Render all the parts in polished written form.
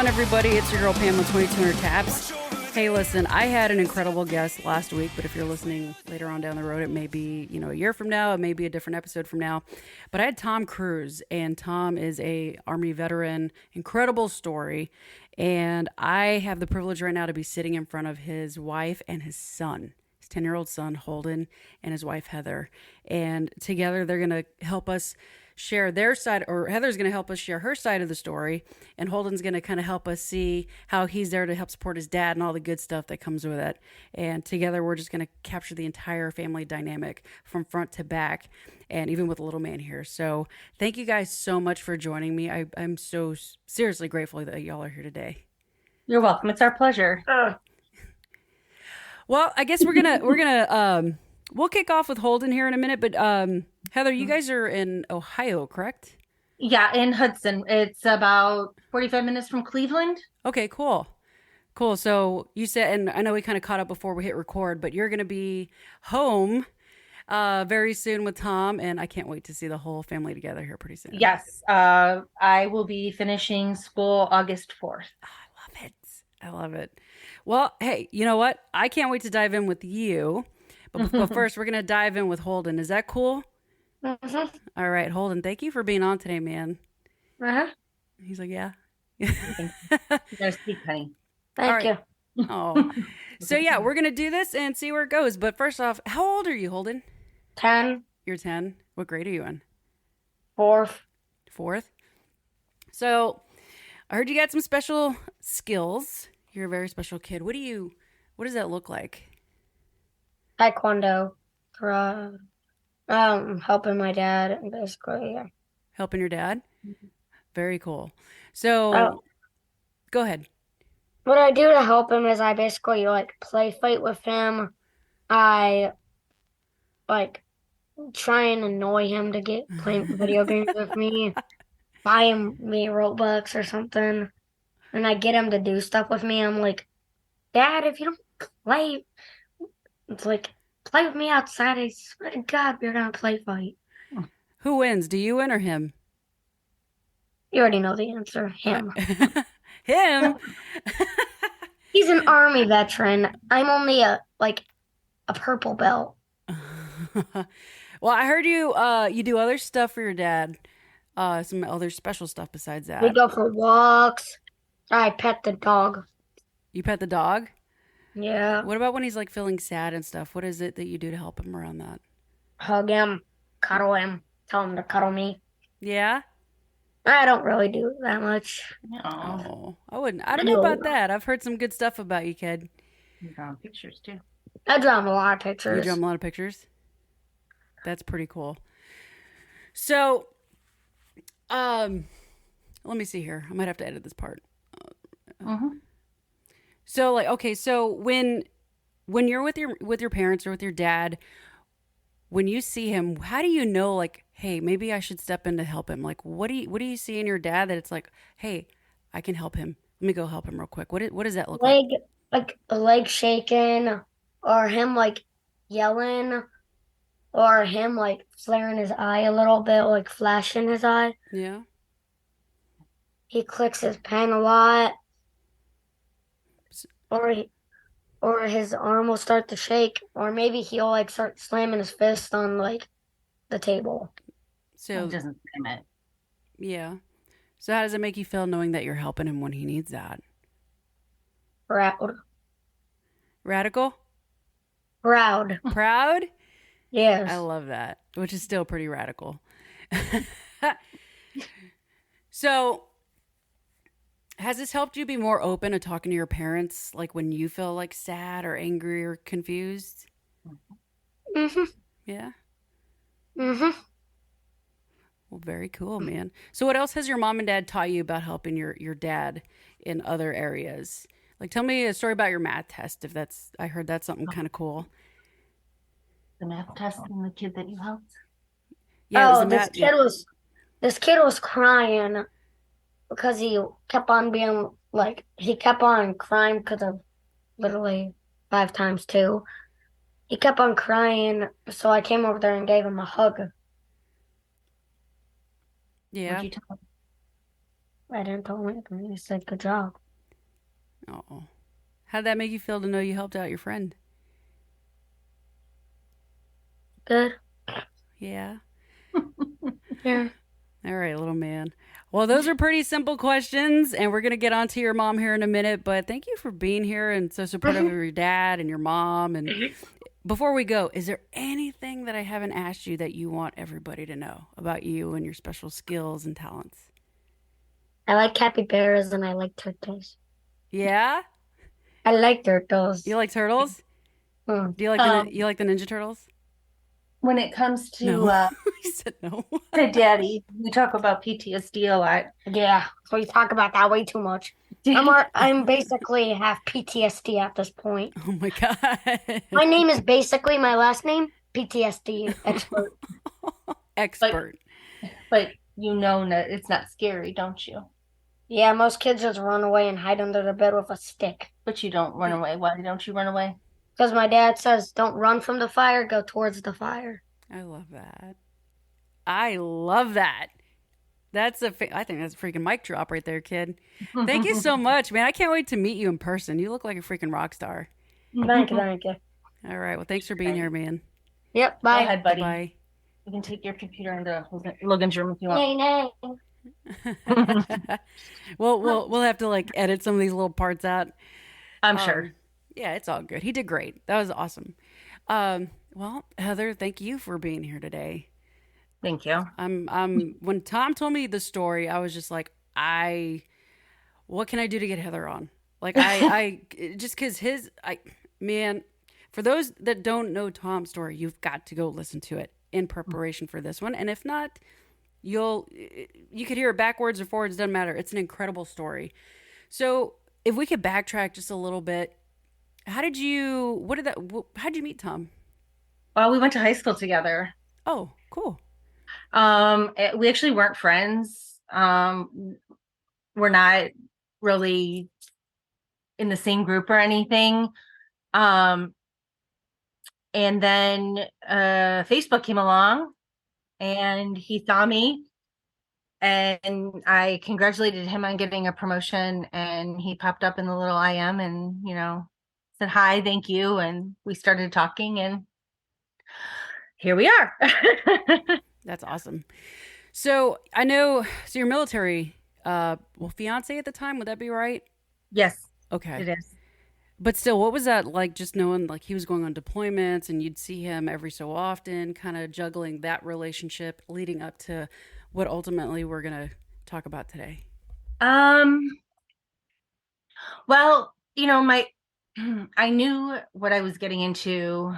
on, everybody? It's your girl Pam with 2200 Taps. Hey, listen, I had an incredible guest last week, but if you're listening later on down the road, it may be, a year from now, it may be a different episode from now. But I had Tom Cruz, and Tom is a Army veteran, incredible story. And I have the privilege right now to be sitting in front of his wife and his son, his 10-year-old son, Holden, and his wife, Heather. And together they're going to help us share their side, or Heather's going to help us share her side of the story, and Holden's going to kind of help us see how he's there to help support his dad and all the good stuff that comes with it. And together we're just going to capture the entire family dynamic from front to back, and even with the little man here. So thank you guys so much for joining me. I'm so seriously grateful that y'all are here today. You're welcome. It's our pleasure. Well, I guess we'll kick off with Holden here in a minute, but Heather, you guys are in Ohio, correct? Yeah, in Hudson. It's about 45 minutes from Cleveland. Okay, cool. Cool. So you said, and I know we kind of caught up before we hit record, but you're going to be home very soon with Tom, and I can't wait to see the whole family together here pretty soon. Yes. I will be finishing school August 4th. Oh, I love it. I love it. Well, hey, you know what? I can't wait to dive in with you. But first, we're going to dive in with Holden. Is that cool? Mm-hmm. All right, Holden, thank you for being on today, man. Uh-huh. He's like, yeah. You gotta speak, honey. Thank you. Oh, so yeah, we're going to do this and see where it goes. But first off, how old are you, Holden? 10. You're 10. What grade are you in? 4th. 4th. So I heard you got some special skills. You're a very special kid. What does that look like? Taekwondo. Helping my dad, basically, yeah. Helping your dad? Very cool. So, go ahead. What I do to help him is I basically, play fight with him. I, try and annoy him to get playing video games with me. Buy me Robux or something. And I get him to do stuff with me. I'm like, Dad, if you don't play, it's like, play with me outside. I swear to God, we're going to play fight. Who wins? Do you win or him? You already know the answer. Him. Him? He's an Army veteran. I'm only a purple belt. Well, I heard you do other stuff for your dad. Some other special stuff besides that. We go for walks. I pet the dog. You pet the dog? Yeah. What about when he's like feeling sad and stuff? What is it that you do to help him around that? Hug him, cuddle him, tell him to cuddle me. Yeah? I don't really do that much. Oh, I wouldn't. I don't know about that. I've heard some good stuff about you, kid. You draw pictures too. I draw him a lot of pictures. You draw him a lot of pictures? That's pretty cool. So, let me see here. I might have to edit this part. So so when you're with your parents or with your dad, when you see him, how do you know, hey, maybe I should step in to help him? Like, what do you see in your dad that it's like, hey, I can help him. Let me go help him real quick. What does that look like? Like a leg shaking, or him yelling, or him flaring his eye a little bit, flashing his eye. Yeah. He clicks his pen a lot. Or his arm will start to shake, or maybe he'll start slamming his fist on the table. So It doesn't slam it. yeah. So how does it make you feel knowing that you're helping him when he needs that? Proud. Radical? Proud. Proud? Yes. I love that, which is still pretty radical. So, has this helped you be more open to talking to your parents, like when you feel sad or angry or confused? Mm-hmm. Yeah. Mm-hmm. Well, very cool, man. So what else has your mom and dad taught you about helping your dad in other areas? Tell me a story about your math test, I heard that's something kind of cool. The math test and the kid that you helped? Yeah, it was Oh, a math. this kid was crying because he kept on being he kept on crying because of literally 5 times 2. He kept on crying, so I came over there and gave him a hug. Yeah. What'd you tell him? I didn't tell him anything. I said, good job. Oh, how did that make you feel to know you helped out your friend? Good. Yeah. Yeah. All right, little man. Well, those are pretty simple questions, and we're going to get on to your mom here in a minute. But thank you for being here and so supportive of your dad and your mom. And before we go, is there anything that I haven't asked you that you want everybody to know about you and your special skills and talents? I like capybaras and I like turtles. Yeah? I like turtles. You like turtles? Hmm. Do you like Um, you like the Ninja Turtles? when it comes to No. You said no. to daddy, we talk about PTSD a lot. Yeah, so we talk about that way too much. I'm basically have PTSD at this point. Oh my god. My name is basically my last name, PTSD expert. But Expert. but you know that it's not scary, don't you? Yeah, most kids just run away and hide under the bed with a stick. But you don't run away. Why don't you run away? Because my dad says, don't run from the fire, go towards the fire. I love that. I love that. I think that's a freaking mic drop right there, kid. Thank you so much, man. I can't wait to meet you in person. You look like a freaking rock star. Thank you, thank you. All right. Well, thanks for being here, man. Yep, Go bye. ahead, buddy. Bye. You can take your computer into Logan's room if you want. Nay, nay. Well, we'll have to like edit some of these little parts out. I'm sure. Yeah, it's all good. He did great. That was awesome. Well, Heather, thank you for being here today. Thank you. When Tom told me the story, I was just like, what can I do to get Heather on? Like I just cause man, for those that don't know Tom's story, you've got to go listen to it in preparation for this one. And if not, you could hear it backwards or forwards, doesn't matter. It's an incredible story. So if we could backtrack just a little bit, how'd you meet Tom? Well, we went to high school together. Oh, cool. We actually weren't friends. We're not really in the same group or anything. And then Facebook came along and he saw me and I congratulated him on getting a promotion and he popped up in the little IM and, said, hi, thank you. And we started talking and here we are. That's awesome. So you're military, fiance at the time, would that be right? Yes, Okay. it is. But still, what was that like just knowing like he was going on deployments and you'd see him every so often, kind of juggling that relationship leading up to what ultimately we're going to talk about today? Well, I knew what I was getting into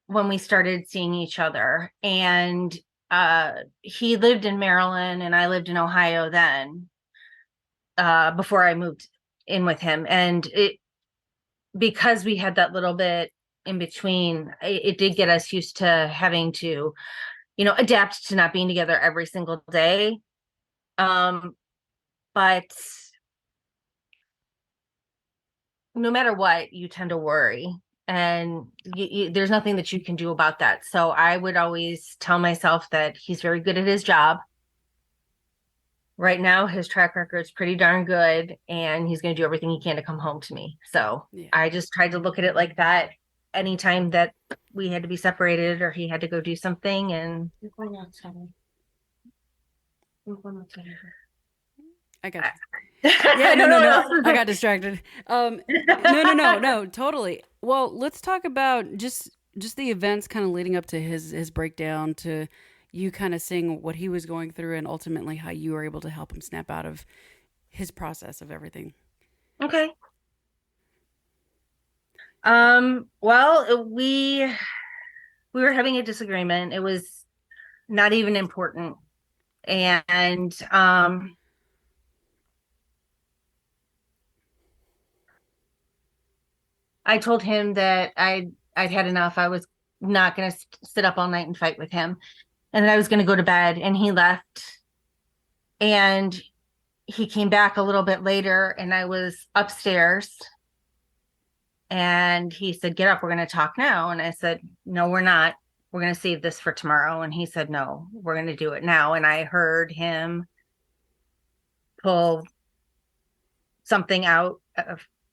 when we started seeing each other. And he lived in Maryland and I lived in Ohio then, before I moved in with him. And because we had that little bit in between, it did get us used to having to, adapt to not being together every single day. But no matter what, you tend to worry and there's nothing that you can do about that. So I would always tell myself that he's very good at his job. Right now, his track record is pretty darn good and he's going to do everything he can to come home to me. So yeah. I just tried to look at it like that anytime that we had to be separated or he had to go do something. And I got you. Yeah, no. I got distracted. No, totally. Well, let's talk about just the events kind of leading up to his breakdown, to you kind of seeing what he was going through and ultimately how you were able to help him snap out of his process of everything. Okay. Well, we were having a disagreement. It was not even important. And I told him that I'd had enough. I was not going to sit up all night and fight with him, and that I was going to go to bed. And he left, and he came back a little bit later, and I was upstairs, and he said, "Get up, we're going to talk now." And I said, "No, we're not. We're going to save this for tomorrow." And he said, "No, we're going to do it now." And I heard him pull something out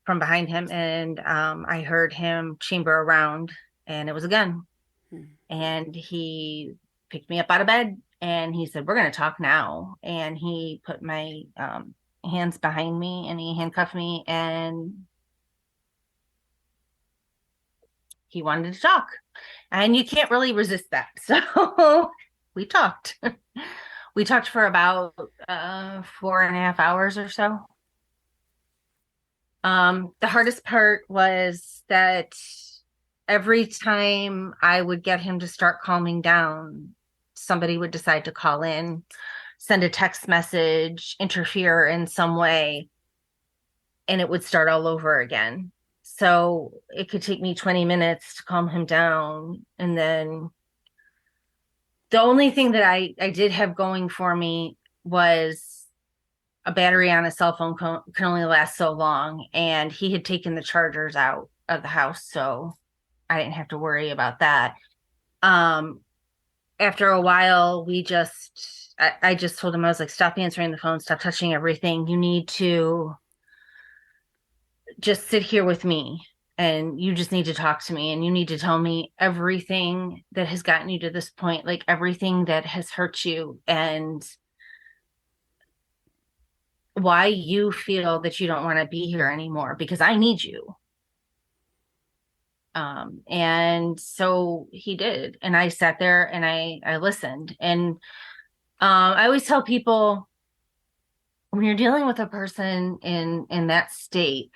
from behind him, and I heard him chamber around, and it was a gun. And he picked me up out of bed, and he said, "We're going to talk now." And he put my hands behind me, and he handcuffed me, and he wanted to talk. And you can't really resist that. So we talked. We talked for about 4.5 hours or so. The hardest part was that every time I would get him to start calming down, somebody would decide to call in, send a text message, interfere in some way, and it would start all over again. So it could take me 20 minutes to calm him down. And then the only thing that I did have going for me was a battery on a cell phone can only last so long. And he had taken the chargers out of the house, so I didn't have to worry about that. After a while, I just told him, I was like, stop answering the phone, stop touching everything. You need to just sit here with me, and you just need to talk to me, and you need to tell me everything that has gotten you to this point, like everything that has hurt you, and why you feel that you don't want to be here anymore, because I need you. And so he did, and I sat there and I listened. And I always tell people, when you're dealing with a person in that state,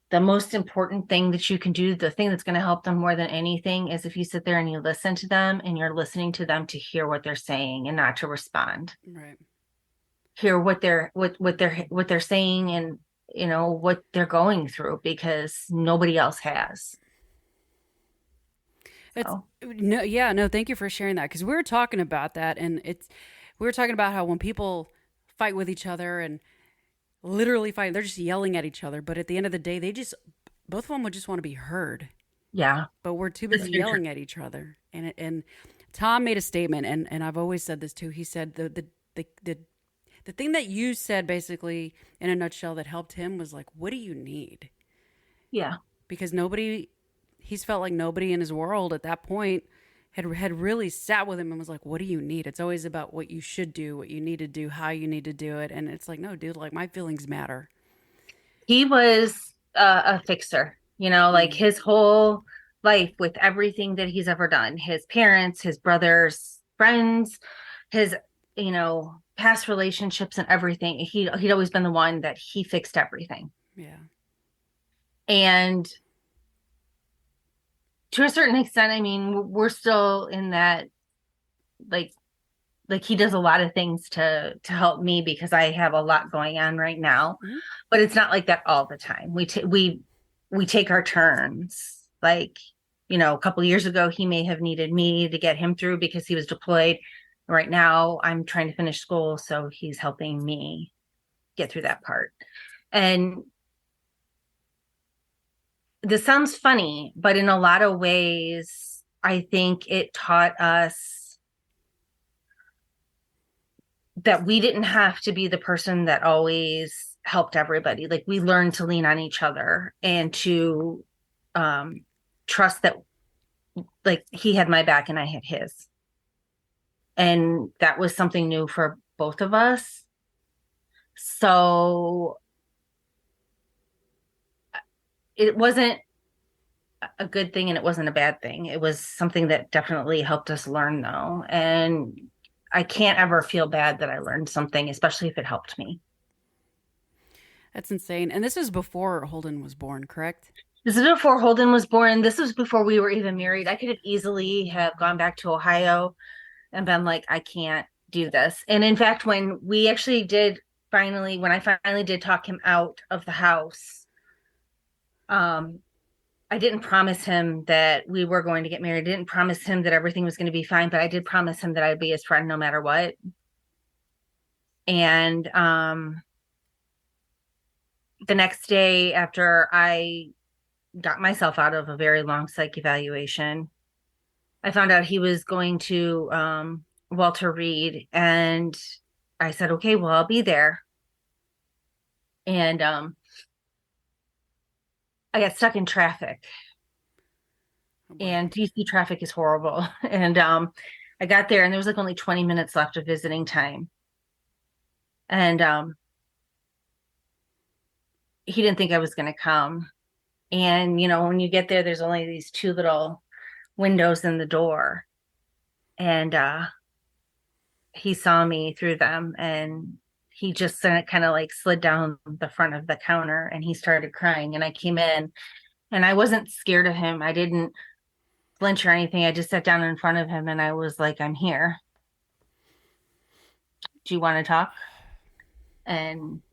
the most important thing that you can do, the thing that's going to help them more than anything, is if you sit there and you listen to them, and you're listening to them to hear what they're saying and not to respond. Right. Hear what they're saying, and what they're going through, because nobody else has. No, thank you for sharing that, because we were talking about that, and we were talking about how when people fight with each other and literally fight, they're just yelling at each other, but at the end of the day, both of them would just want to be heard. Yeah. But we're too busy yelling at each other. And Tom made a statement, and I've always said this too. He said the thing that you said, basically in a nutshell, that helped him was like, what do you need? Yeah. Because he's felt like nobody in his world at that point had really sat with him and was like, what do you need? It's always about what you should do, what you need to do, how you need to do it. And it's like, no, dude, like, my feelings matter. He was a fixer, like his whole life, with everything that he's ever done, his parents, his brothers, friends, his, past relationships and everything. He'd always been the one that he fixed everything. Yeah. And to a certain extent, I mean, we're still in that, like he does a lot of things to help me, because I have a lot going on right now. Mm-hmm. But it's not like that all the time. We take our turns. Like, a couple of years ago, he may have needed me to get him through because he was deployed. Right now, I'm trying to finish school, so he's helping me get through that part. And this sounds funny, but in a lot of ways, I think it taught us that we didn't have to be the person that always helped everybody. Like, we learned to lean on each other and to trust that, like, he had my back and I had his. And that was something new for both of us. So it wasn't a good thing, and it wasn't a bad thing. It was something that definitely helped us learn, though. And I can't ever feel bad that I learned something, especially if it helped me. That's insane. And this was before Holden was born, correct? This is before Holden was born. This was before we were even married. I could have easily have gone back to Ohio and been like, I can't do this. And in fact, when I finally did talk him out of the house, I didn't promise him that we were going to get married. I didn't promise him that everything was going to be fine, but I did promise him that I'd be his friend no matter what. And the next day, after I got myself out of a very long psych evaluation, I found out he was going to Walter Reed, and I said, okay, well, I'll be there. And I got stuck in traffic, Oh boy. and DC traffic is horrible. And I got there and there was like only 20 minutes left of visiting time. And he didn't think I was going to come. And, when you get there, there's only these two little windows in the door. And he saw me through them, and he just kind of like slid down the front of the counter and he started crying. And I came in and I wasn't scared of him. I didn't flinch or anything. I just sat down in front of him and I was like, I'm here. Do you want to talk? And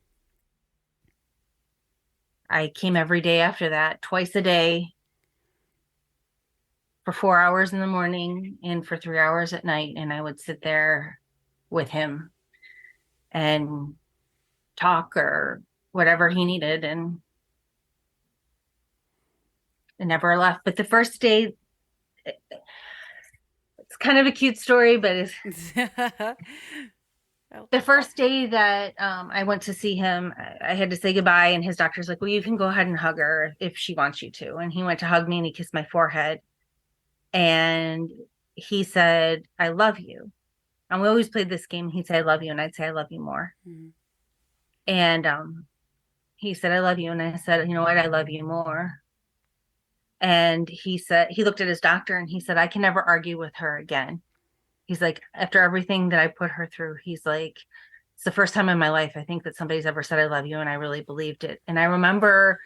I came every day after that, twice a day, for 4 hours in the morning and for 3 hours at night. And I would sit there with him and talk or whatever he needed. And I never left. But the first day, it's kind of a cute story, but the first day that I went to see him, I had to say goodbye. And his doctor's like, well, you can go ahead and hug her if she wants you to. And he went to hug me and he kissed my forehead. And he said, I love you. And we always played this game. He'd say, I love you. And I'd say, I love you more. Mm-hmm. And he said, I love you. And I said, you know what? I love you more. And he said, he looked at his doctor and he said, I can never argue with her again. He's like, after everything that I put her through, he's like, it's the first time in my life, I think, that somebody's ever said, I love you. And I really believed it. And I remember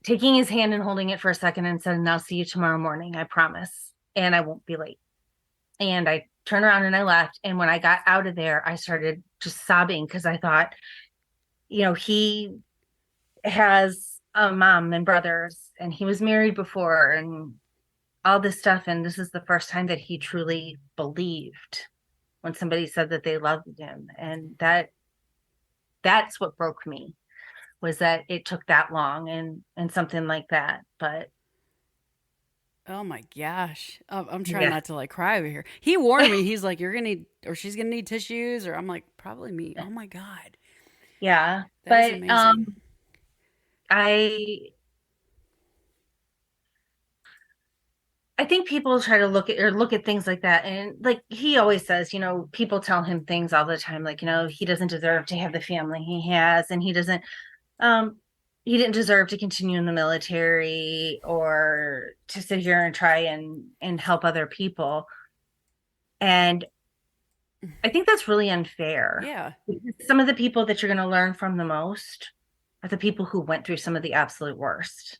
taking his hand and holding it for a second and said, and I'll see you tomorrow morning. I promise. And I won't be late. And I turned around and I left. And when I got out of there, I started just sobbing because I thought, he has a mom and brothers and he was married before and all this stuff. And this is the first time that he truly believed when somebody said that they loved him. And that's what broke me, was that it took that long and something like that. But oh my gosh. I'm trying not to like cry over here. He warned me. He's like, you're going to need, or she's going to need tissues, or I'm like, probably me. Oh my God. Yeah. That is amazing. I think people try to look at things like that. And like he always says, people tell him things all the time. Like, he doesn't deserve to have the family he has. And he didn't deserve to continue in the military or to sit here and try and help other people. And I think that's really unfair. Yeah. Some of the people that you're going to learn from the most are the people who went through some of the absolute worst.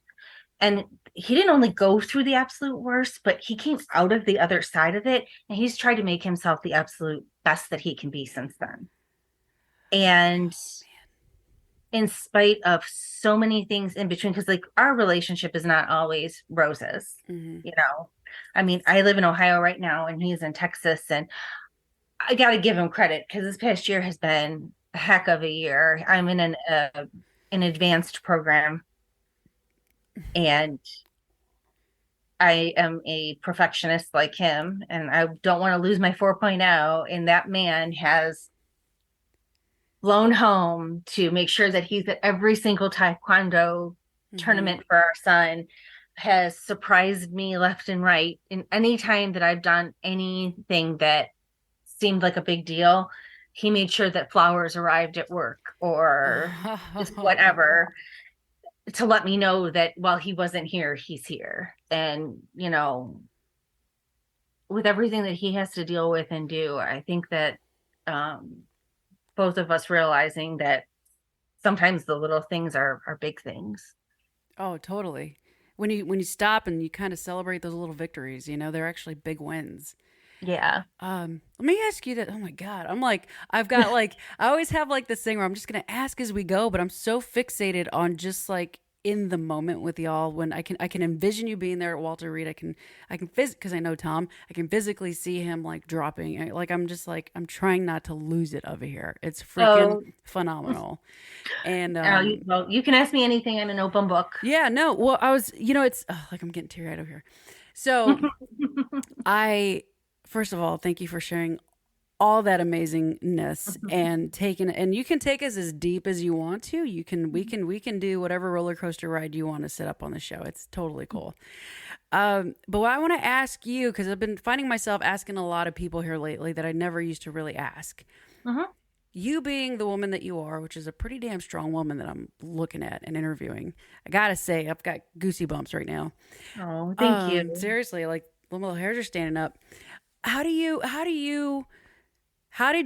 And he didn't only go through the absolute worst, but he came out of the other side of it. And he's tried to make himself the absolute best that he can be since then. And in spite of so many things in between, because like our relationship is not always roses, I mean, I live in Ohio right now and he's in Texas, and I got to give him credit because this past year has been a heck of a year. I'm in an advanced program and I am a perfectionist like him, and I don't want to lose my 4.0. And that man has flown home to make sure that he's at every single taekwondo tournament for our son, has surprised me left and right. And any time that I've done anything that seemed like a big deal, he made sure that flowers arrived at work or just whatever to let me know that while he wasn't here, he's here. And, with everything that he has to deal with and do, I think that both of us realizing that sometimes the little things are big things. Oh, totally. When you stop and you kind of celebrate those little victories, they're actually big wins. Yeah. Let me ask you that. Oh my God. I'm like, I've got like, I always have like this thing where I'm just going to ask as we go, but I'm so fixated on just like in the moment with y'all when I can envision you being there at Walter Reed. I can because I know Tom, I can physically see him like dropping. Like, I'm just like, I'm trying not to lose it over here. It's freaking phenomenal. And, well, you can ask me anything. I'm an open book. Yeah, no. Well, I was, it's like, I'm getting teary-eyed over here. So first of all, thank you for sharing all that amazingness and taking, and you can take us as deep as you want to. We can do whatever roller coaster ride you want to set up on the show. It's totally cool. But what I want to ask you, because I've been finding myself asking a lot of people here lately that I never used to really ask. You being the woman that you are, which is a pretty damn strong woman that I'm looking at and interviewing, I gotta say, I've got goosey bumps right now. Oh, thank you. Seriously, like the little hairs are standing up. How did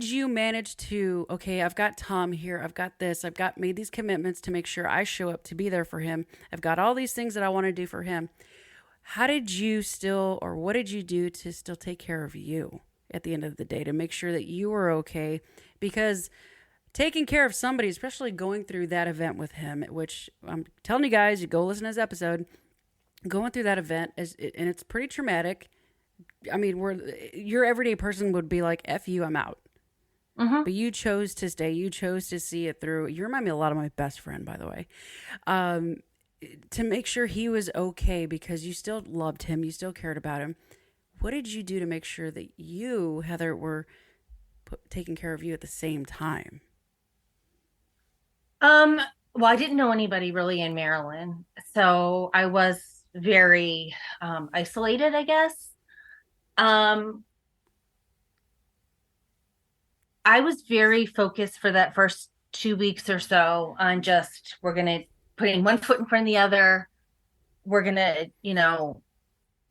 you manage to, okay, I've got Tom here. I've got this. Made these commitments to make sure I show up to be there for him. I've got all these things that I want to do for him. How did you what did you do to still take care of you at the end of the day to make sure that you were okay? Because taking care of somebody, especially going through that event with him, which I'm telling you guys, you go listen to his episode, going through that event, and it's pretty traumatic. I mean, your everyday person would be like, F you, I'm out. But you chose to stay. You chose to see it through. You remind me a lot of my best friend, by the way. To make sure he was okay because you still loved him. You still cared about him. What did you do to make sure that you, Heather, were taking care of you at the same time? Well, I didn't know anybody really in Maryland, so I was very isolated, I guess. I was very focused for that first 2 weeks or so on just, we're going to putting one foot in front of the other. We're going to,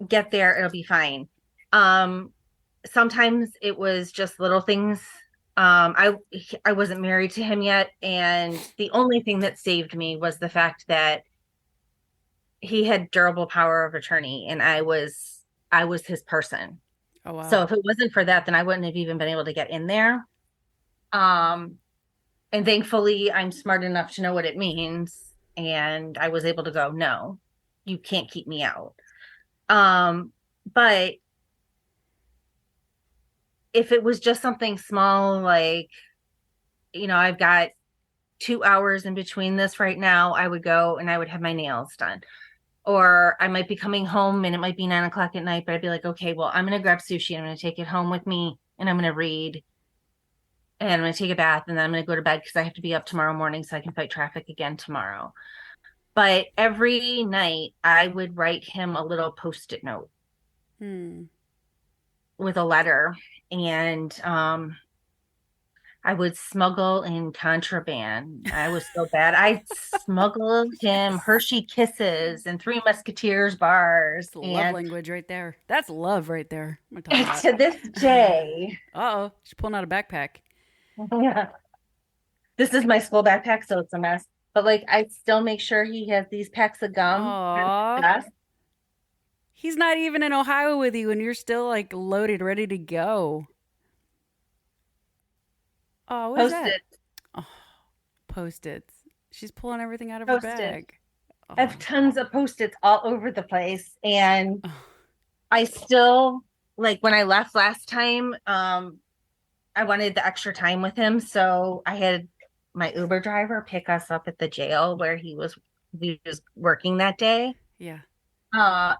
get there. It'll be fine. Sometimes it was just little things. I wasn't married to him yet. And the only thing that saved me was the fact that he had durable power of attorney and I was his person. Oh, wow. So if it wasn't for that, then I wouldn't have even been able to get in there. And thankfully I'm smart enough to know what it means. And I was able to go, no, you can't keep me out. But if it was just something small, like, I've got 2 hours in between this right now, I would go and I would have my nails done. Or I might be coming home and it might be 9 o'clock at night, but I'd be like, okay, well, I'm going to grab sushi. I'm going to take it home with me and I'm going to read and I'm going to take a bath and then I'm going to go to bed because I have to be up tomorrow morning so I can fight traffic again tomorrow. But every night I would write him a little Post-it note with a letter. And I would smuggle in contraband. I was so bad. I smuggled him Hershey Kisses and Three Musketeers bars. That's love language right there. That's love right there. To this day. Uh-oh. She's pulling out a backpack. Yeah. This is my school backpack, so it's a mess. But I still make sure he has these packs of gum. Aww. He's not even in Ohio with you and you're still loaded, ready to go. Oh, what is that? Post-its. Oh, Post-its. She's pulling everything out of her bag. Oh. I have tons of Post-its all over the place. And I still, when I left last time, I wanted the extra time with him. So I had my Uber driver pick us up at the jail where he was working that day. Yeah.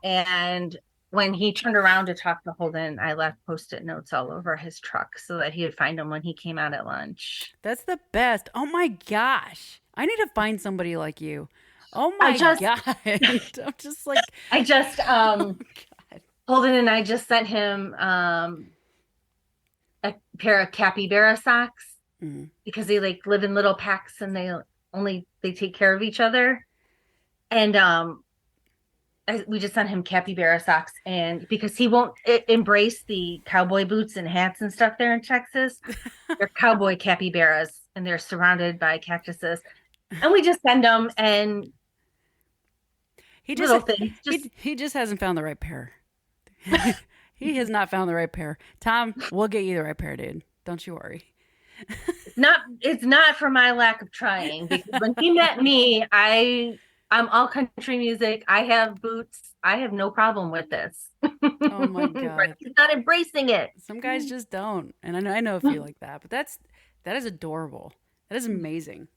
And when he turned around to talk to Holden, I left Post-it notes all over his truck so that he would find them when he came out at lunch. That's the best. Oh my gosh. I need to find somebody like you. Oh my God. I'm just like, oh God. Holden and I just sent him a pair of capybara socks because they live in little packs and they take care of each other. And we just sent him capybara socks, and because he won't embrace the cowboy boots and hats and stuff there in Texas, they're cowboy capybaras and they're surrounded by cactuses. And we just send them, and he just hasn't found the right pair. He has not found the right pair. Tom, we'll get you the right pair, dude. Don't you worry. It's not for my lack of trying, because when he met me, I'm all country music. I have boots. I have no problem with this. Oh my God. He's not embracing it. Some guys just don't. And I know a few like that, but that is adorable. That is amazing.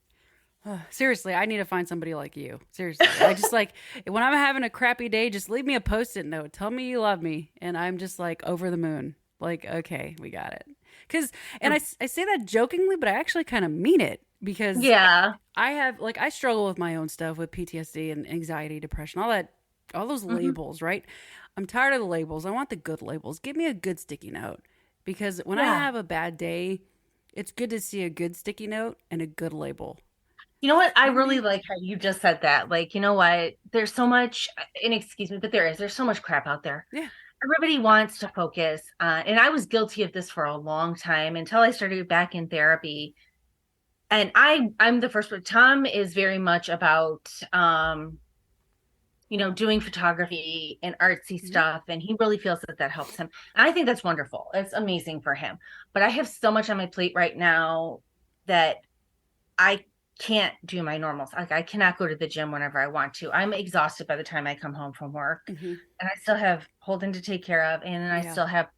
Seriously, I need to find somebody like you. Seriously. I just when I'm having a crappy day, just leave me a Post-it note. Tell me you love me. And I'm just over the moon. Okay, we got it. I say that jokingly, but I actually kind of mean it because Yeah. I have like I struggle with my own stuff with PTSD and anxiety, depression, all that, all those Hmm. labels, right? I'm tired of the labels. I want the good labels. Give me a good sticky note because when I Yeah. have a bad day, it's good to see a good sticky note and a good label. You know what? I You know what I really mean? like how you just said that. Like, you know what? There's so much, and excuse me, but there's so much crap out there. Yeah. Everybody wants to focus on, and I was guilty of this for a long time until I started back in therapy. And I'm the first one. Tom is very much about doing photography and artsy Hmm. stuff, and he really feels that that helps him. And I think that's wonderful. It's amazing for him. But I have so much on my plate right now that I can't do my normals. Like I cannot go to the gym whenever I want to. I'm exhausted by the time I come home from work, Hmm. and I still have Holden to take care of, and then I Yeah. still have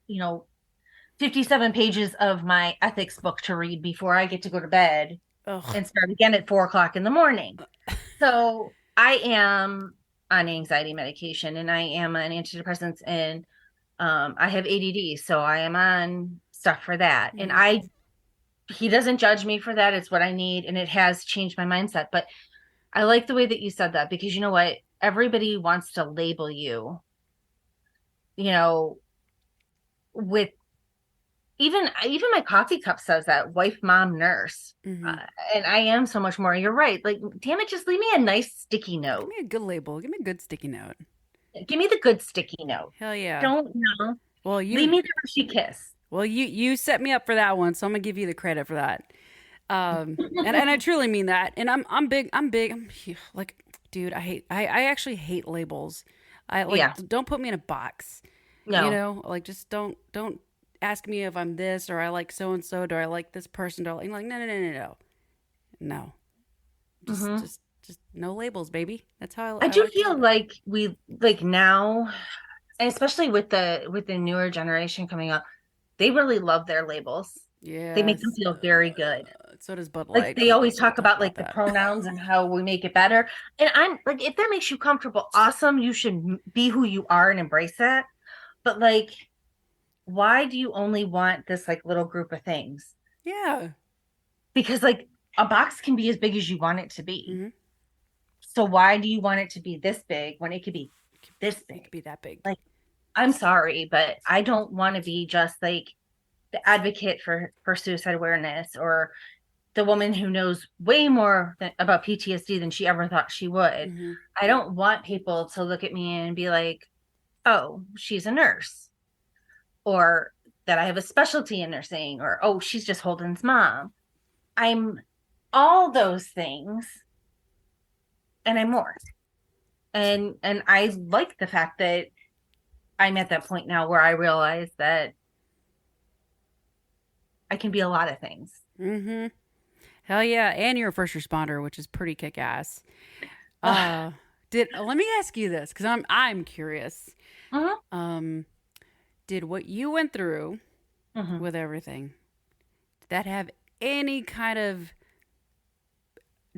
57 pages of my ethics book to read before I get to go to bed Ugh. and start again at 4 o'clock in the morning. So I am on anxiety medication, and I am on antidepressants, and I have ADD, so I am on stuff for that. And Hmm. he doesn't judge me for that. It's what I need, and it has changed my mindset. But I like the way that you said that, because you know what? Everybody wants to label you, you know, with even my coffee cup says that wife, mom, nurse. Hmm. Uh, and I am so much more. You're right. Like, damn it, just leave me a nice sticky Give note. me a good label. Give me a good sticky note. Give me the good sticky note. Hell yeah. Don't know. Well, Leave you me the Hershey kiss. you set me up for that one, so I'm gonna give you the credit for that. And I truly mean that. And I'm like, dude, I actually hate labels. I like Yeah. don't put me in a box. You No. know, like just don't ask me if I'm this or I like so and so. Do I like this person? Do I like no no no no no no. Just Hmm. just just no labels, baby. That's how I I do like to feel live it. like we like now, and especially with the newer generation coming up, they really love their labels. They make them Yes. feel very good. So does Bud Like Light. they We always also talk talk about about like the that. pronouns and how we make it better. And I'm like, if that makes you comfortable, awesome. You should be who you are and embrace that. But like, why do you only want this like little group of things? Yeah. Because like a box can be as big as you want it to be. Hmm. So why do you want it to be this big when it could be this It big? could be that big. Like, I'm sorry, but I don't want to be just like the advocate for suicide awareness, or the woman who knows way more about PTSD than she ever thought she would. Hmm. I don't want people to look at me and be like, "Oh, she's a nurse," or that I have a specialty in nursing, or "Oh, she's just Holden's mom." I'm all those things, and I'm more. And I like the fact that I'm at that point now where I realize that I can be a lot of things. Hmm. Hell yeah. And you're a first responder, which is pretty kick ass. Ugh. Uh did let me ask you this, because I'm curious. Mhm, Um, did what you went through mhm. with everything, did that have any kind of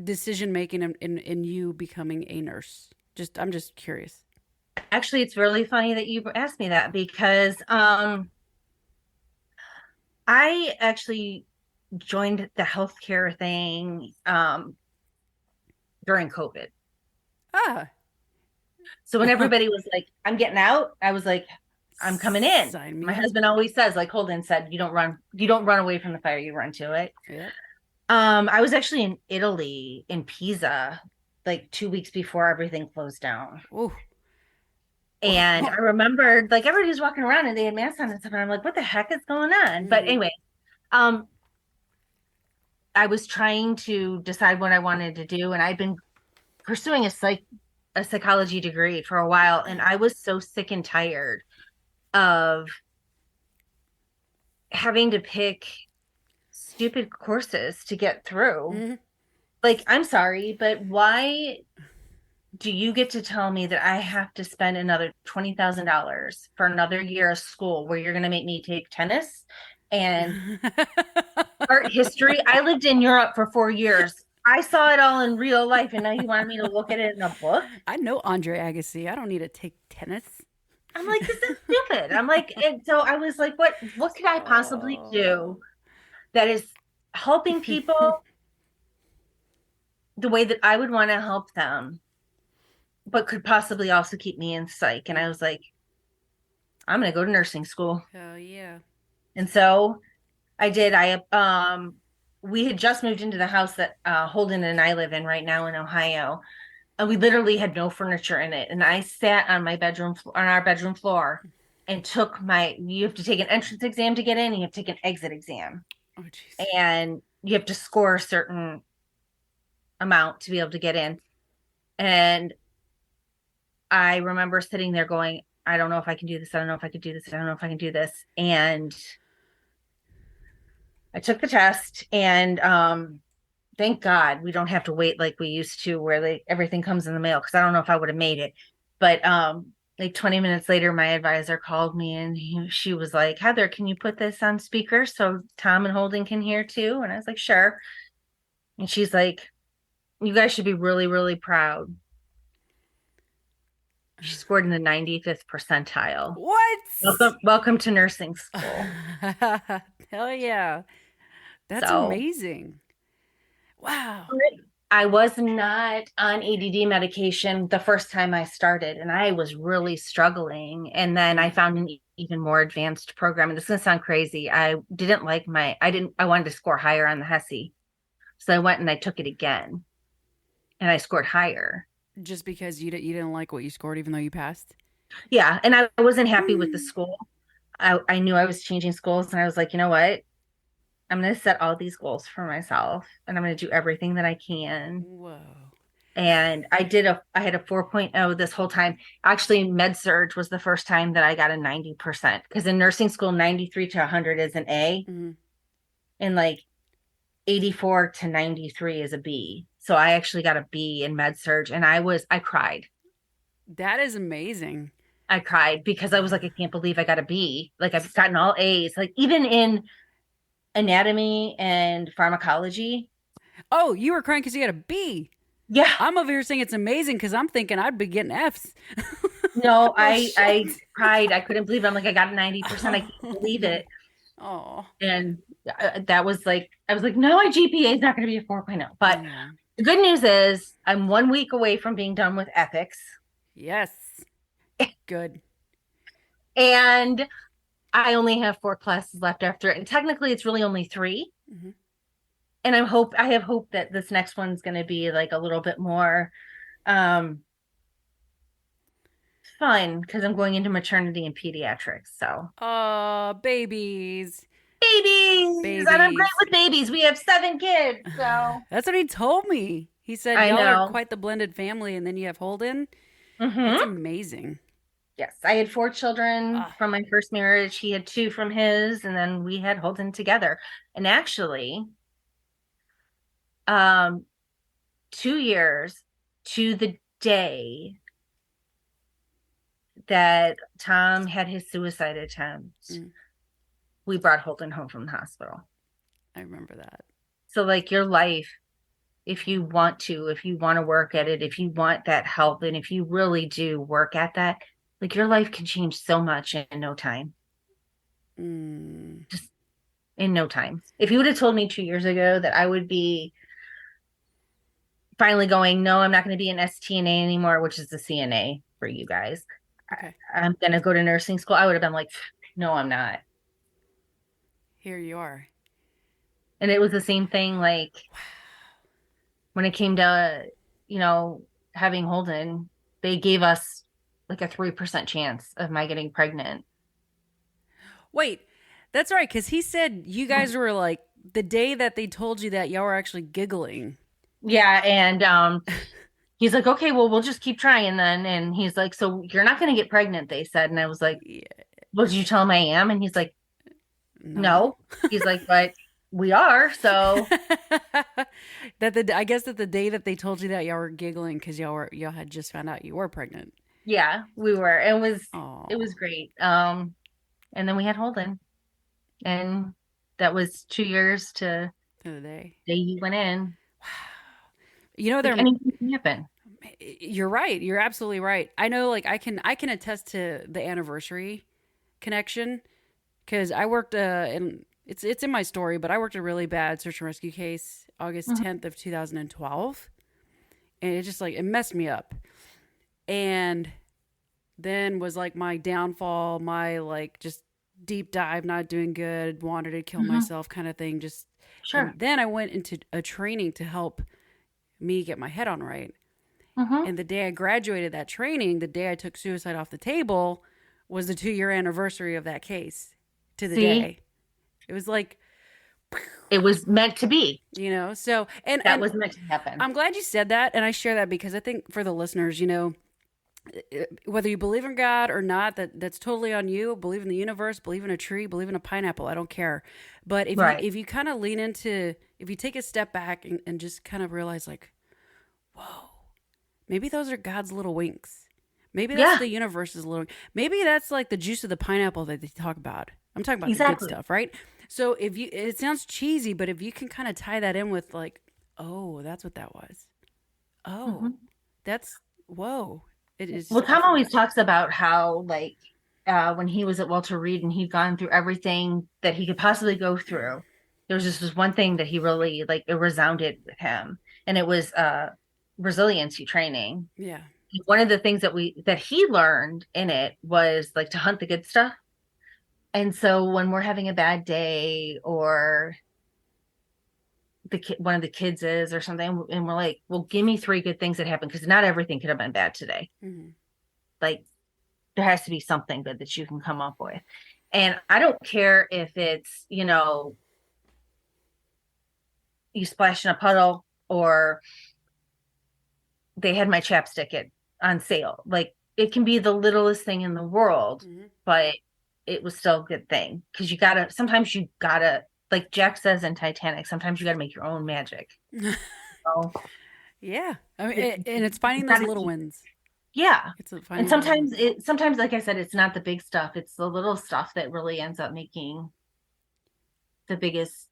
decision making in you becoming a nurse? Just I'm just curious. Actually, it's really funny that you asked me that, because I actually joined the healthcare thing during COVID. Ah, So when everybody was like, "I'm getting out," I was like, "I'm coming in." sign me My up. husband always says, like Holden said, you don't run away from the fire, you run to it. Yep. I was actually in Italy, in Pisa, like 2 weeks before everything closed down. Ooh. And I remembered like everybody was walking around and they had masks on and stuff. And I'm like, what the heck is going on? But Hmm. anyway, um, I was trying to decide what I wanted to do, and I'd been pursuing a psychology degree for a while, and I was so sick and tired of having to pick stupid courses to get through. Hmm. Like, I'm sorry, but why do you get to tell me that I have to spend another $20,000 for another year of school where you're going to make me take tennis and art history? I lived in Europe for 4 years. I saw it all in real life, and now you want me to look at it in a book? I know Andre Agassi. I don't need to take tennis. I'm like, this is stupid. I'm like, and so I was like, what could I possibly Oh. do that is helping people the way that I would want to help them, but could possibly also keep me in psych? And I was like, I'm gonna go to nursing school. Hell yeah. And so I did. We had just moved into the house that Holden and I live in right now in Ohio. And we literally had no furniture in it. And I sat on our bedroom floor and you have to take an entrance exam to get in, and you have to take an exit exam. Oh, jeez. And you have to score a certain amount to be able to get in. And I remember sitting there going, I don't know if I can do this. I don't know if I could do this. I don't know if I can do this. And I took the test, and thank God we don't have to wait like we used to where everything comes in the mail, because I don't know if I would have made it. But like 20 minutes later, my advisor called me, and she was like, Heather, can you put this on speaker so Tom and Holden can hear too? And I was like, sure. And she's like, you guys should be really, really proud. She scored in the 95th percentile. What? Welcome to nursing school. Hell yeah. That's So amazing. Wow. I was not on ADD medication the first time I started, and I was really struggling. And then I found an even more advanced program. And this is going to sound crazy. I wanted to score higher on the HESI. So I went and I took it again, and I scored higher. Just because you didn't like what you scored, even though you passed? Yeah. And I wasn't happy with the school. I knew I was changing schools, and I was like, you know what? I'm going to set all these goals for myself, and I'm going to do everything that I can. Whoa. And I had a 4.0 this whole time. Actually, med surg was the first time that I got a 90%, because in nursing school, 93 to 100 is an A, Mm-hmm. and like 84 to 93 is a B. So I actually got a B in med surg, and I cried. That is amazing. I cried because I was like, I can't believe I got a B. Like, I've gotten all A's, like even in anatomy and pharmacology. Oh, you were crying because you got a B. Yeah. I'm over here saying it's amazing because I'm thinking I'd be getting F's. No, Oh, I shit. cried. I couldn't believe it. I'm like, I got a 90%. I can't believe it. Oh. And that was like, I was like, no, my GPA is not going to be a 4.0. But Yeah. the good news is I'm 1 week away from being done with ethics. Yes. Good. And I only have 4 classes left after it. And technically it's really only 3. Mm-hmm. And I have hope that this next one's going to be like a little bit more fun, because I'm going into maternity and pediatrics. So Babies. babies, and I'm great with babies. We have 7 kids. So That's what he told me. He said I y'all are know. quite the blended family, and then you have Holden. Mm-hmm. That's amazing. Yes, I had 4 children Ah. from my first marriage. He had 2 from his, and then we had Holden together. And actually, 2 years to the day that Tom had his suicide attempt, we brought Holden home from the hospital. I remember that. So like your life, if you want to work at it, if you want that help, and if you really do work at that, like your life can change so much in no time. Just in no time. If you would have told me 2 years ago that I would be finally going, no, I'm not going to be an STNA anymore, which is the CNA for you guys. Okay. I'm going to go to nursing school, I would have been like, no, I'm not. Here you are. And it was the same thing, like when it came to, having Holden, they gave us like a 3% chance of my getting pregnant. Wait, that's right, because he said you guys were like, the day that they told you that, y'all were actually giggling. Yeah, and he's like, okay, well, we'll just keep trying then. And he's like, so you're not going to get pregnant, they said. And I was like, Yeah. well, did you tell him I am? And he's like, no. He's like, but we are, so. I guess that the day that they told you that, y'all were giggling because y'all had just found out you were pregnant. Yeah, we were. It was Aw. great. And then we had Holden, and that was 2 years to To the day. the day he went in. You know, Like anything can happen. You're right. You're absolutely right. I know, like I can attest to the anniversary connection because I worked in it's in my story, but I worked a really bad search and rescue case August Mhm. 10th of 2012, and it just like it messed me up. And then was like my downfall, my like just deep dive, not doing good, wanted to kill Mhm. myself kind of thing. Just and Sure. then I went into a training to help me get my head on right. Mhm. And the day I graduated that training, the day I took suicide off the table, was the 2 year anniversary of that case to the See, day. It was like, it was meant to be. so That and was meant to happen. I'm glad you said that, and I share that because I think for the listeners, whether you believe in God or not, that's totally on you. Believe in the universe, believe in a tree, believe in a pineapple. I don't care. But Right. if you kind of lean into, if you take a step back and just kind of realize like, whoa, maybe those are God's little winks. Maybe that's Yeah, the universe's little. Maybe that's like the juice of the pineapple that they talk about. I'm talking about the good exactly. stuff, right? So if you, it sounds cheesy, but if you can kind of tie that in with like, oh, that's what that was. Oh, Mhm. that's whoa. It is. Well, Tom always talks about how, like, when he was at Walter Reed and he'd gone through everything that he could possibly go through, there was just this one thing that he really, like, it resounded with him, and it was resiliency training. Yeah. One of the things that he learned in it was like to hunt the good stuff. And so when we're having a bad day, or one of the kids is or something, and we're like, well, give me three good things that happened, because not everything could have been bad today. Hmm. Like, there has to be something good that you can come up with. And I don't care if it's, you splash in a puddle, or they had my chapstick on sale. Like, it can be the littlest thing in the world, Hmm. but it was still a good thing. Because sometimes you gotta, like Jack says in Titanic, sometimes you gotta make your own magic. So Yeah. I mean, it, and it's you finding those gotta little keep, wins. yeah. It's And finding the little sometimes wins. like I said, it's not the big stuff, it's the little stuff that really ends up making the biggest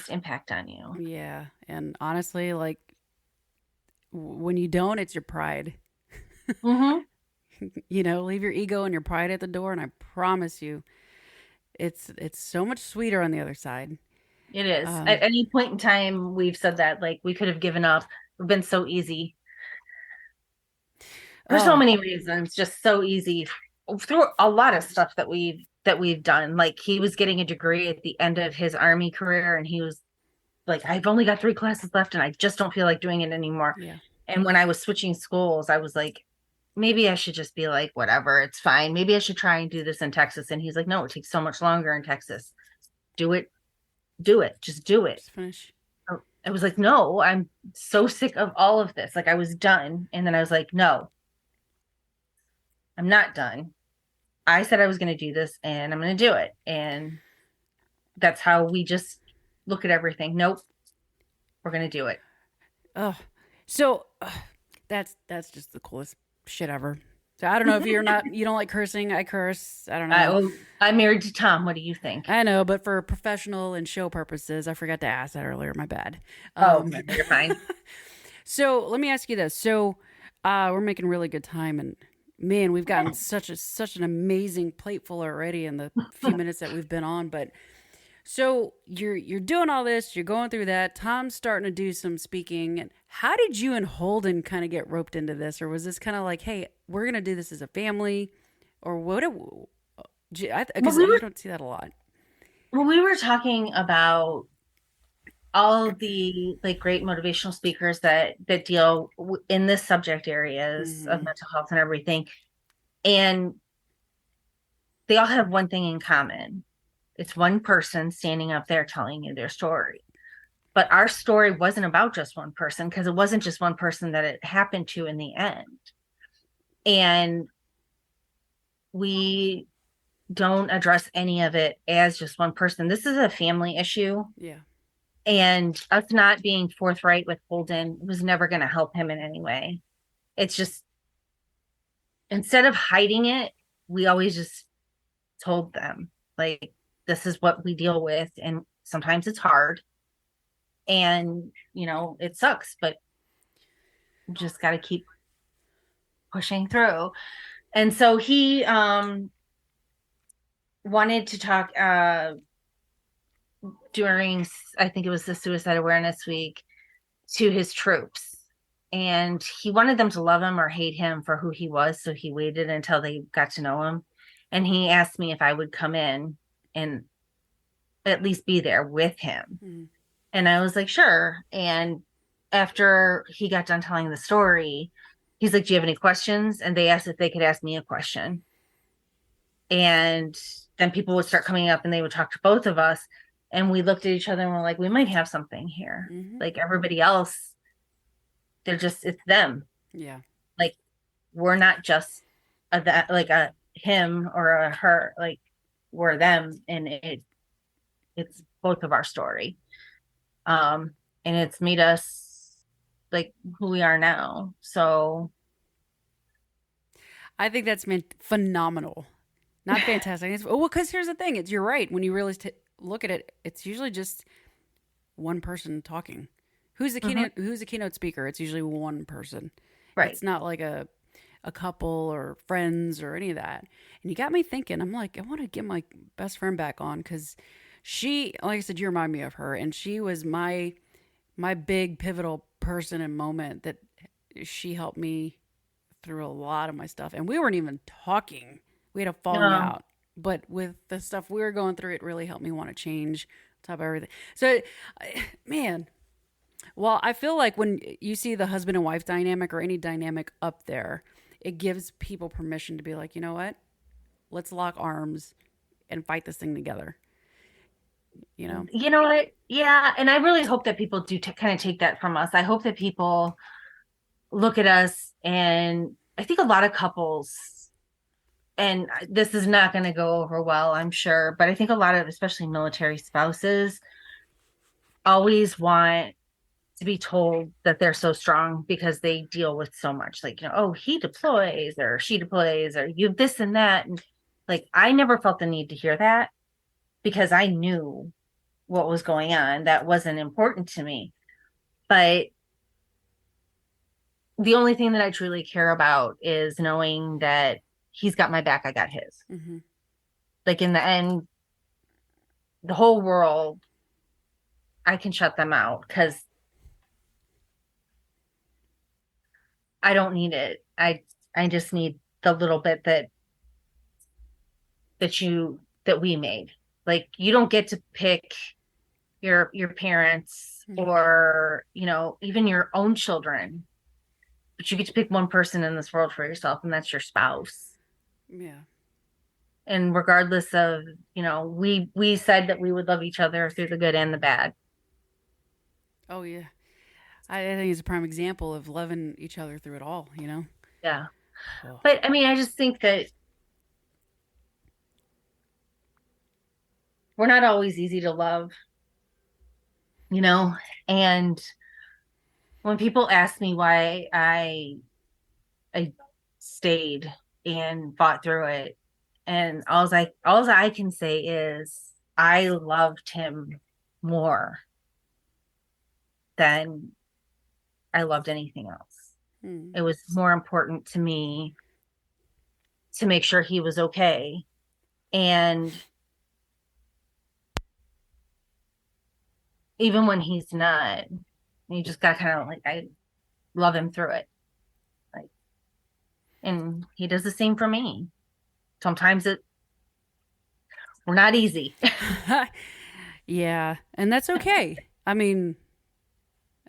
impact on you. Yeah. And honestly, like when you don't, it's your pride. Mm-hmm. Leave your ego and your pride at the door, and I promise you, it's so much sweeter on the other side. It is. Um, At any point in time, we've said that, like, we could have given up. We've been so easy for so oh, many reasons, just so easy through a lot of stuff that we've done. Like, he was getting a degree at the end of his army career, and he was like, I've only got 3 classes left, and I just don't feel like doing it anymore. yeah. And when I was switching schools, I was like, maybe I should just be like, whatever, it's fine. Maybe I should try and do this in Texas. And he's like, no, it takes so much longer in Texas. Do it, just do it. Just finish. I was like, no, I'm so sick of all of this. Like, I was done. And then I was like, no, I'm not done. I said I was going to do this, and I'm going to do it. And that's how we just look at everything. Nope, we're going to do it. Oh, so that's just the coolest shit ever. So I don't know if you don't like cursing. I curse. I don't know. Oh, I'm married to Tom. What do you think? I know, but for professional and show purposes, I forgot to ask that earlier. My bad. Oh, Um, you're fine. so let me ask you this. So we're making really good time, and man, we've gotten such an amazing plateful already in the few minutes that we've been on. But so you're doing all this, you're going through that. Tom's starting to do some speaking. And how did you and Holden kind of get roped into this, or was this kind of like, hey, we're gonna do this as a family, or what? Well, Because you don't see that a lot. we were talking about all of the, like, great motivational speakers that deal in this subject areas of Hmm. mental health and everything, and they all have one thing in common. It's one person standing up there telling you their story. But our story wasn't about just one person, because it wasn't just one person that it happened to in the end. And we don't address any of it as just one person. This is a family issue. Yeah. And us not being forthright with Holden was never going to help him in any way. It's just, instead of hiding it, we always just told them, like, this is what we deal with. And sometimes it's hard, and, it sucks, but just got to keep pushing through. And so he wanted to talk during, I think it was the Suicide Awareness Week, to his troops. And he wanted them to love him or hate him for who he was. So he waited until they got to know him. And he asked me if I would come in and at least be there with him. Mm-hmm. And I was like, sure. And after he got done telling the story, he's like, do you have any questions? And they asked if they could ask me a question. And then people would start coming up and they would talk to both of us. And we looked at each other and we're like, we might have something here. Mm-hmm. Like everybody else, it's them. Yeah. Like we're not just a him or a her, like we're them. And it's both of our story. And it's made us like who we are now. So I think that's phenomenal. Not fantastic. Well, because here's the thing. You're right. When you really look at it, it's usually just one person talking. Who's the keynote? Mm-hmm. Who's the keynote speaker? It's usually one person. Right. It's not like a couple or friends or any of that. And you got me thinking. I'm like, I want to get my best friend back on because she, like I said, you remind me of her, and she was my big pivotal person and moment that she helped me through a lot of my stuff. And we weren't even talking. We had a falling out. But with the stuff we were going through, it really helped me want to change top of everything. So, man, well, I feel like when you see the husband and wife dynamic or any dynamic up there, it gives people permission to be like, you know what? Let's lock arms and fight this thing together. You know? You know what? Yeah. And I really hope that people do kind of take that from us. I hope that people look at us, and I think a lot of couples, and this is not going to go over well, I'm sure, but I think a lot of, especially military spouses, always want to be told that they're so strong because they deal with so much. Like, you know, oh, he deploys or she deploys or you have this and that. And like, I never felt the need to hear that because I knew what was going on. That wasn't important to me. But the only thing that I truly care about is knowing that he's got my back, I got his. Mm-hmm. Like in the end, the whole world, I can shut them out because I don't need it. I just need the little bit that we made. Like you don't get to pick your parents or, you know, even your own children, but you get to pick one person in this world for yourself, and that's your spouse. Yeah. And regardless of, you know, we said that we would love each other through the good and the bad. Oh yeah. I think it's a prime example of loving each other through it all, you know? Yeah. Oh. But I mean, I just think that we're not always easy to love, you know? And when people ask me why I stayed and fought through it, and all I can say is I loved him more than I loved anything else. It was more important to me to make sure he was okay. And even when he's not, you just got kind of like, I love him through it. Like, and he does the same for me. Sometimes we're not easy. Yeah. And that's okay. I mean,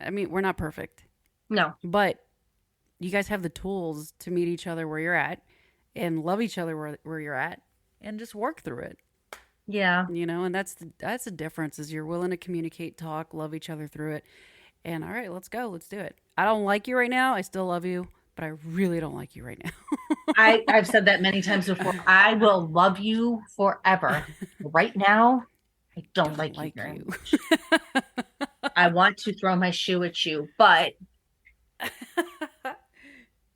we're not perfect. No. But you guys have the tools to meet each other where you're at and love each other where you're at and just work through it. Yeah. You know, and that's the difference is you're willing to communicate, talk, love each other through it. And all right, let's go. Let's do it. I don't like you right now. I still love you, but I really don't like you right now. I've said that many times before. I will love you forever. Right now, I don't like you very much. I want to throw my shoe at you, but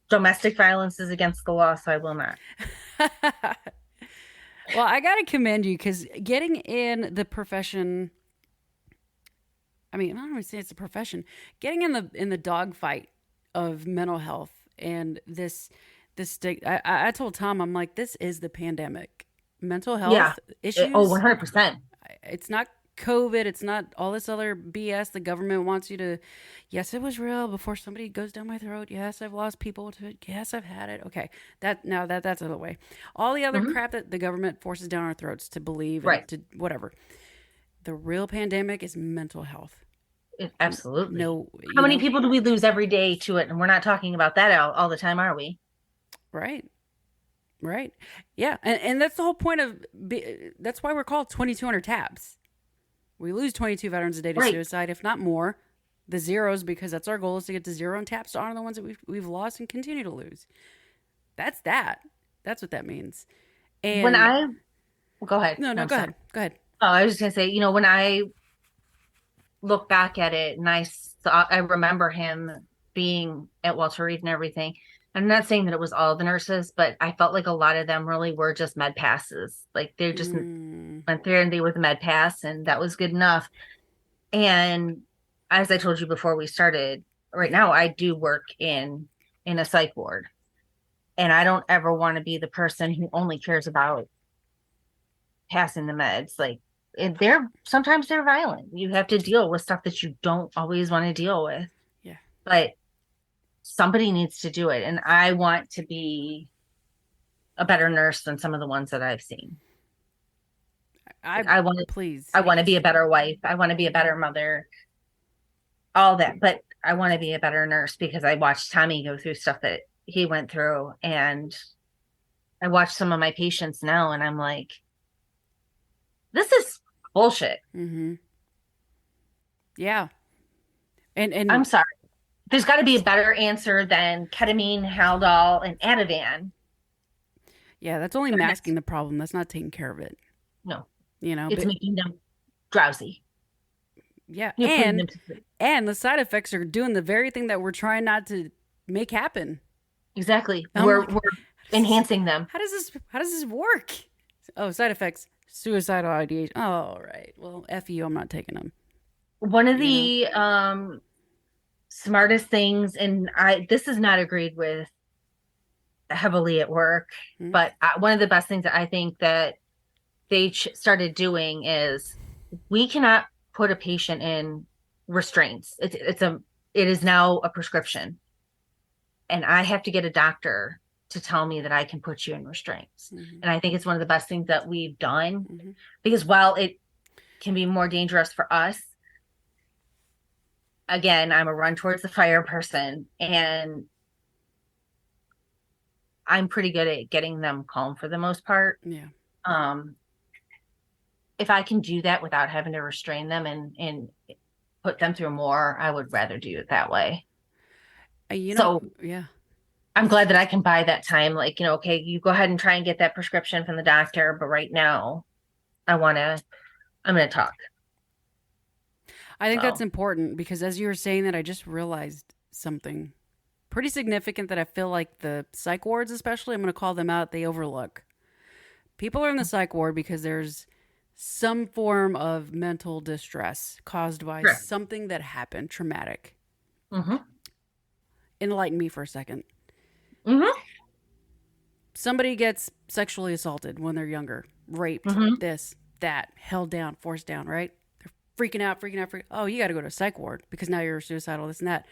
domestic violence is against the law, so I will not. Well, I got to commend you because getting in the profession, I mean, I don't want to say it's a profession. Getting in the dog fight of mental health and I told Tom, I'm like, this is the pandemic. Mental Yeah. health Oh, issues. 100%. It's not COVID. It's not all this other BS the government wants you to. Yes, it was real before somebody goes down my throat. Yes, I've lost people to it. Yes, I've had it. Okay, that's out of the way. All the other Hmm. crap that the government forces down our throats to believe and Right. to whatever. The real pandemic is mental health. Absolutely. No, How many people do we lose every day to it? And we're not talking about that all the time, are we? right. Right. Yeah. And that's the whole point of that's why we're called 2200 tabs. We lose 22 veterans a day to Right. suicide, if not more. The zeros, because that's our goal, is to get to zero, and taps to honor the ones that we've lost and continue to lose. That's that. That's what that means. And When I go ahead. no, I'm go sorry. ahead. Go ahead. Oh, I was just gonna say, when I look back at it and I remember him being at Walter Reed and everything. I'm not saying that it was all the nurses, but I felt like a lot of them really were just med passes. Like they just went there and they were the med pass, and that was good enough. And as I told you before we started, right now I do work in a psych ward, and I don't ever want to be the person who only cares about passing the meds. Like sometimes they're violent. You have to deal with stuff that you don't always want to deal with. Yeah. But somebody needs to do it, and I want to be a better nurse than some of the ones that I've seen. I want to please. I want to be a better wife. I want to be a better mother. All that, but I want to be a better nurse because I watched Tommy go through stuff that he went through, and I watch some of my patients now, and I'm like, this is bullshit. Mm-hmm. Yeah. And I'm sorry. There's got to be a better answer than ketamine, Haldol, and Ativan. Yeah, that's only masking the problem. That's not taking care of it. No. It's making them drowsy. Yeah. And the side effects are doing the very thing that we're trying not to make happen. Exactly. We're enhancing them. How does this work? Oh, side effects. Suicidal ideation. Oh, all right. Well, F you, I'm not taking them. One of the smartest things, and this is not agreed with heavily at work, but one of the best things that I think that they started doing is we cannot put a patient in restraints. It is now a prescription, and I have to get a doctor to tell me that I can put you in restraints. And I think it's one of the best things that we've done, because while it can be more dangerous for us, again, I'm a run towards the fire person, and I'm pretty good at getting them calm for the most part. Yeah. If I can do that without having to restrain them and put them through more, I would rather do it that way. Yeah. I'm glad that I can buy that time. Like, okay, you go ahead and try and get that prescription from the doctor, but right now I'm going to talk. I think that's important, because as you were saying that, I just realized something pretty significant that I feel like the psych wards, especially, I'm going to call them out, they overlook. People are in the psych ward because there's some form of mental distress caused by something that happened, traumatic. Enlighten me for a second. Somebody gets sexually assaulted when they're younger, raped, this, that, held down, forced down, right? They're freaking out. Oh, you got to go to a psych ward because now you're suicidal, this and that.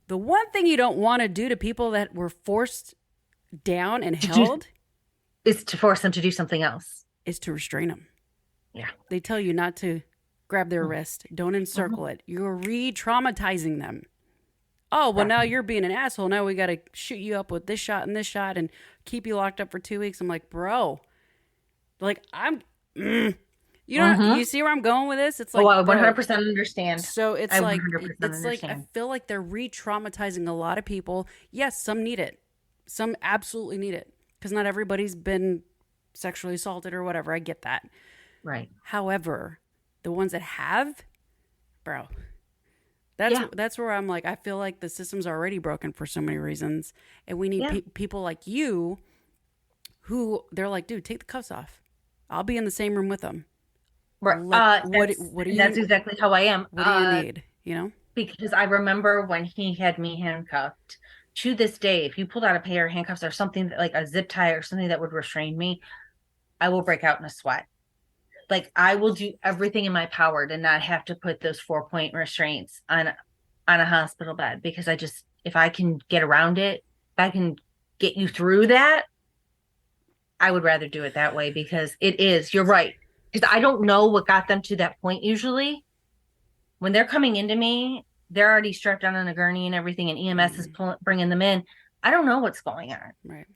The one thing you don't want to do to people that were forced down and held is to force them to do something else. Is to restrain them. Yeah. They tell you not to grab their wrist. Don't encircle it. You're re-traumatizing them. Oh, well, now you're being an asshole. Now we got to shoot you up with this shot and keep you locked up for 2 weeks. I'm like, bro, like you see where I'm going with this? It's like, I 100% understand. So it's I like, 100% it's like, I feel like they're re-traumatizing a lot of people. Yes, some need it. Some absolutely need it, because not everybody's been sexually assaulted or whatever. I get that. Right. However, the ones that have, bro, that's where I'm like, I feel like the system's already broken for so many reasons, and we need people like you who they're like, dude, take the cuffs off. I'll be in the same room with them. Right. What do you? That's exactly how I am. What do you need? because I remember when he had me handcuffed. To this day, if you pulled out a pair of handcuffs or something like a zip tie or something that would restrain me, I will break out in a sweat. Like I will do everything in my power to not have to put those 4-point restraints on a hospital bed, because I just, if I can get around it, if I can get you through that, I would rather do it that way, because it is, you're right. Because I don't know what got them to that point. Usually when they're coming into me, they're already strapped down on a gurney and everything, and EMS is bringing them in. I don't know what's going on. Right.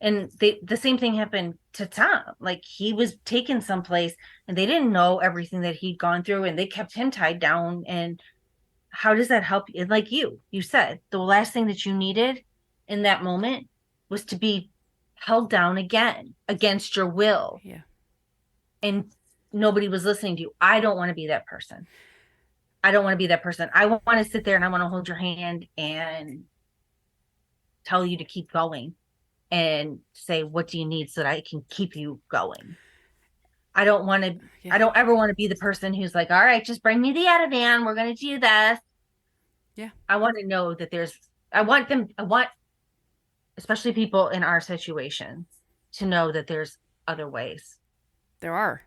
And the same thing happened to Tom. Like he was taken someplace and they didn't know everything that he'd gone through, and they kept him tied down. And how does that help you? Like you said, the last thing that you needed in that moment was to be held down again against your will. Yeah. And nobody was listening to you. I don't want to be that person. I don't want to be that person. I want to sit there and I want to hold your hand and tell you to keep going and say, what do you need so that I can keep you going? I don't want to, I don't ever want to be the person who's like, all right, just bring me the Ativan. We're going to do this. Yeah. I want to know that I want, especially people in our situation, to know that there's other ways. There are.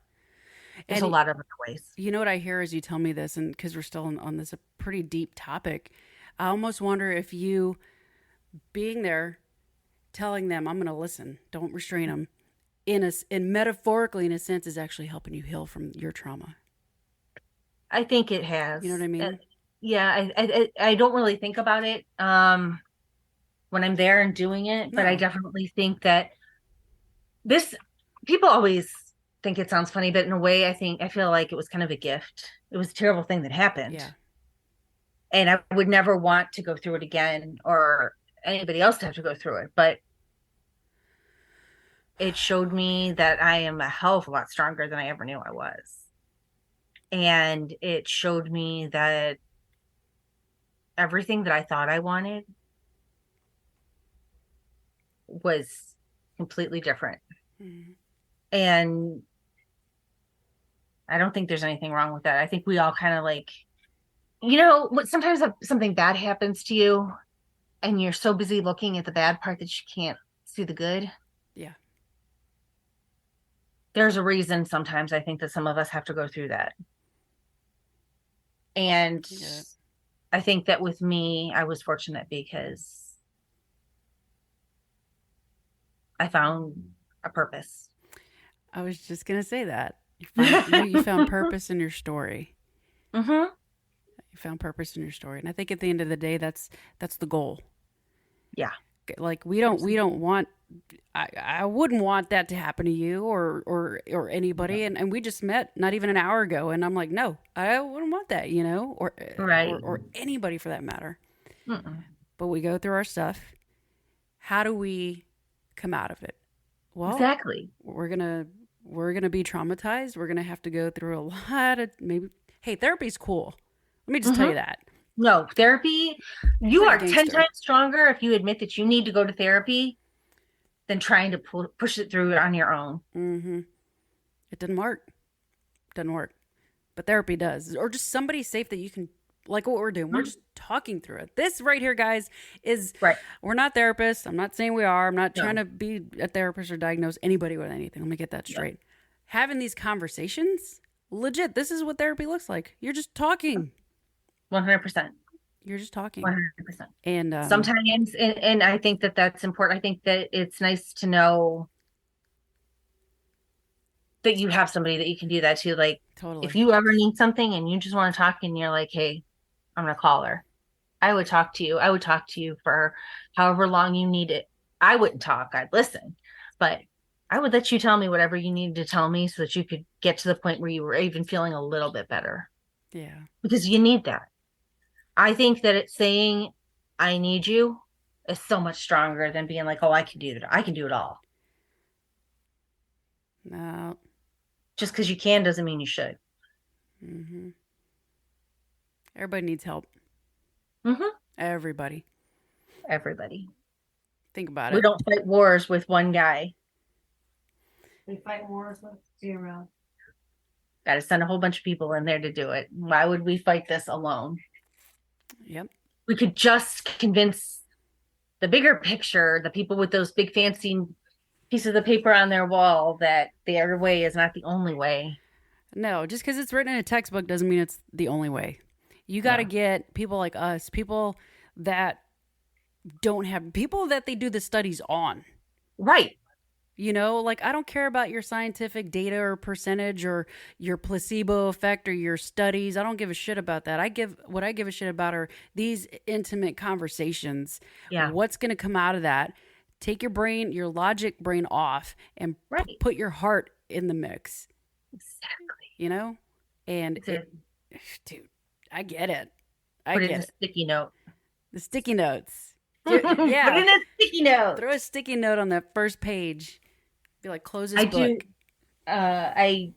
There's a lot of other ways. You know what I hear as you tell me this, and because we're still on this a pretty deep topic, I almost wonder if you being there, telling them, I'm going to listen, don't restrain them, in metaphorically, in a sense, is actually helping you heal from your trauma. I think it has. You know what I mean? Yeah, I don't really think about it when I'm there and doing it, but I definitely think that people always think it sounds funny, but in a way, I feel like it was kind of a gift. It was a terrible thing that happened. Yeah. And I would never want to go through it again, or anybody else to have to go through it, but it showed me that I am a hell of a lot stronger than I ever knew I was. And it showed me that everything that I thought I wanted was completely different. Mm-hmm. And I don't think there's anything wrong with that. I think we all kind of like, sometimes something bad happens to you and you're so busy looking at the bad part that you can't see the good. Yeah. There's a reason sometimes I think that some of us have to go through that. And I think that with me, I was fortunate because I found a purpose. I was just going to say that. You found purpose in your story. Mm-hmm. You found purpose in your story. And I think at the end of the day, that's the goal. Yeah. Like we don't want, I wouldn't want that to happen to you or anybody. Yeah. And we just met not even an hour ago. And I'm like, no, I wouldn't want that, or anybody for that matter. Mm-mm. But we go through our stuff. How do we come out of it? Well, exactly. We're going to be traumatized. We're going to have to go through a lot of hey, therapy's cool. Let me just tell you that. No, therapy, you are 10 times stronger if you admit that you need to go to therapy than trying to push it through on your own. Mm-hmm. It doesn't work. But therapy does. Or just somebody safe that you can, like what we're doing. Mm-hmm. We're just talking through it. This right here, guys, is, we're not therapists. I'm not saying we are. I'm not trying to be a therapist or diagnose anybody with anything. Let me get that straight. Having these conversations, legit, this is what therapy looks like. You're just talking. 100%. You're just talking. 100%. And sometimes, and I think that that's important. I think that it's nice to know that you have somebody that you can do that to. Like, totally. If you ever need something and you just want to talk and you're like, hey, I'm going to call her. I would talk to you. I would talk to you for however long you need it. I wouldn't talk. I'd listen. But I would let you tell me whatever you needed to tell me so that you could get to the point where you were even feeling a little bit better. Yeah. Because you need that. I think that it's saying, I need you is so much stronger than being like, oh, I can do it. I can do it all. No. Just because you can doesn't mean you should. Mm-hmm. Everybody needs help. Mm-hmm. Everybody. Think about it. We don't fight wars with one guy. We fight wars with 0. Got to send a whole bunch of people in there to do it. Why would we fight this alone? Yep. We could just convince the bigger picture, the people with those big fancy pieces of paper on their wall, that their way is not the only way. No, just because it's written in a textbook doesn't mean it's the only way. You got to Yeah. get people like us, people that don't have, people that they do the studies on. Right. You know, like I don't care about your scientific data or percentage or your placebo effect or your studies. I don't give a shit about that. What I give a shit about are these intimate conversations. Yeah. What's going to come out of that? Take your brain, your logic brain off and Right. put your heart in the mix, Exactly. you know? And Dude, I get it. I put it in get a it. sticky note. The sticky notes. Put it Yeah. in a sticky note. Throw a sticky note on that first page. Be like, close this I book. do. I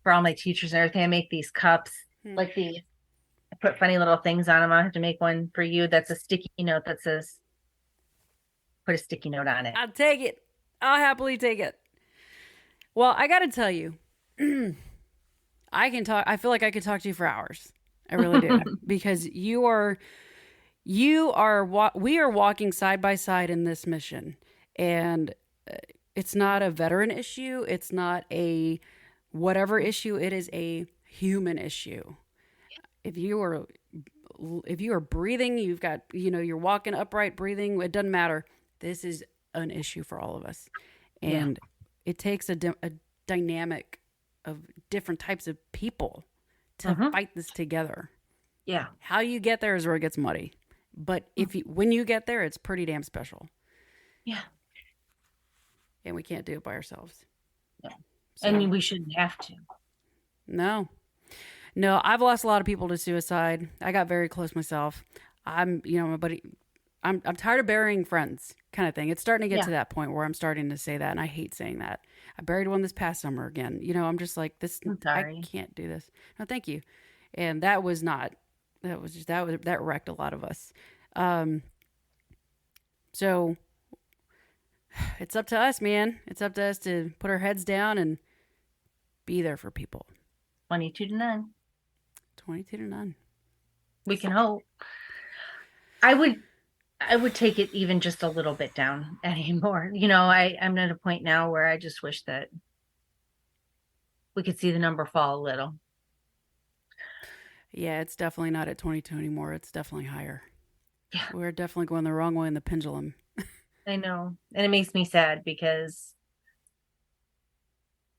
For all my teachers and everything, I make these cups like these. I put funny little things on them. I'll have to make one for you. That's a sticky note that says, put a sticky note on it. I'll take it. I'll happily take it. Well, I got to tell you, I can talk. I feel like I could talk to you for hours. I really do. Because we are walking side by side in this mission. And it's not a veteran issue. It's not a whatever issue. It is a human issue. If you are breathing, you've got, you're walking upright, breathing, it doesn't matter. This is an issue for all of us. And it takes a dynamic of different types of people to fight this together. Yeah. How you get there is where it gets muddy. But when you get there, it's pretty damn special. Yeah. And we can't do it by ourselves. Yeah. So, And we shouldn't have to. No, I've lost a lot of people to suicide. I got very close myself. My buddy, I'm tired of burying friends kind of thing. It's starting to get to that point where I'm starting to say that. And I hate saying that. I buried one this past summer again. I'm just like this. I can't do this. No, thank you. And that wrecked a lot of us. So it's up to us, man. It's up to us to put our heads down and be there for people. 22 to 9. 22 to 9. We can hope. I would take it even just a little bit down anymore. I'm at a point now where I just wish that we could see the number fall a little. Yeah, it's definitely not at 22 anymore. It's definitely higher. Yeah. We're definitely going the wrong way in the pendulum. I know. And it makes me sad because